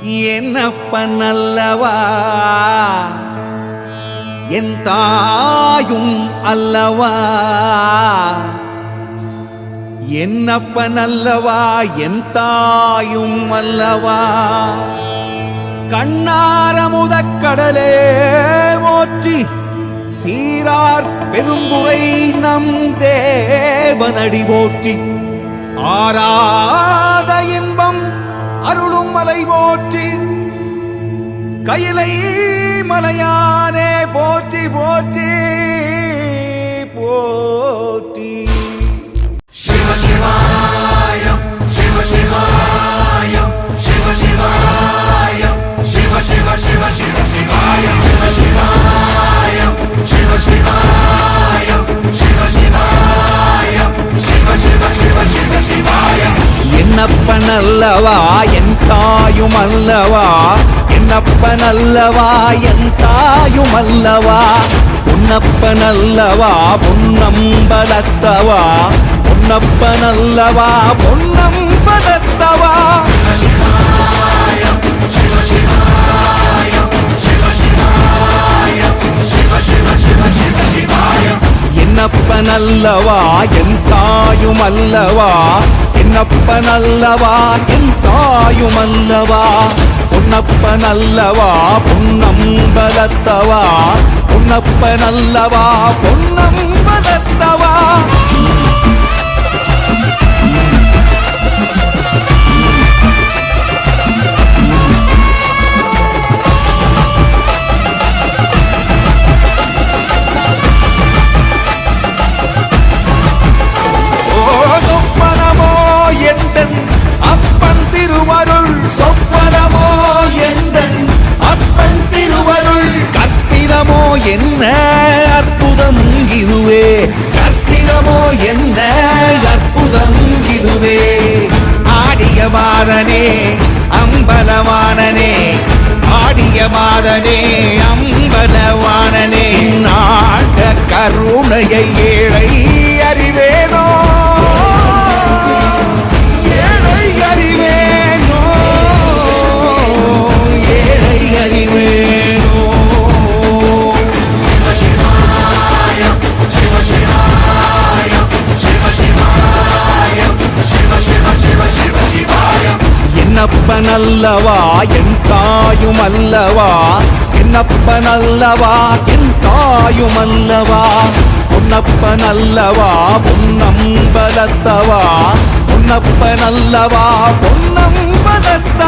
என்னப்பன் அல்லவா என் தாயும் அல்லவா என்னப்பன் அல்லவா என் தாயும் அல்லவா கண்ணார முதக்கடலே போற்றி சீரார் பெருந்துரை நம் தேவனடி போற்றி ஆராத இன்பம் அருளும் மலை போற்றி கையிலை மலையானே போற்றி போற்றி போற்றி சிவ சிவாயம் சிவ சிவாயம் சிவ சிவாயம் சிவ சிவ சிவ சிவ சிவாயம் சிவ சிவாயம் சிவ சிவாயம் சிவ சிவாயம் சிவ சிவ சிவ சிவ சிவாயம் என்னப்பன் அல்லவா என் தாயும் அல்லவா என்னப்பன் அல்லவா என் தாயும் அல்லவா பொன்னப்பன் அல்லவா பொன்னம்பலத்தவா பொன்னப்பன் அல்லவா பொன்னம்பலத்தவா சிவ சிவாயம் சிவ சிவாயம் சிவ சிவ சிவ சிவ சிவாயம் என்னப்பன் அல்லவா என் தாயும் அல்லவா என்னப்பன் அல்லவா என் தாயும் அல்லவா பொன்னப்பன் அல்லவா பொன்னம்பலத்தவா பொன்னப்பன் அல்லவா பொன்னம்பலத்தவா என்ன அற்புதம் இதுவே கற்பிதமோ என்ன அற்புதம் இதுவே ஆடிய மாதனே அம்பலவானனே ஆடிய மாதனே அம்பலவானனே நாட கருணையை ஏழை அறிவேனோ ஏழை அறிவேனோ ஏழை அறிவேனோ என்னப்பன் அல்லவா என் தாயும் அல்லவா என்னப்பன் அல்லவா என் தாயும் அல்லவா பொன்னப்பன் அல்லவா பொன்னம்பலத்தவா பொன்னப்பன் அல்லவா பொன்னம்பலத்தவா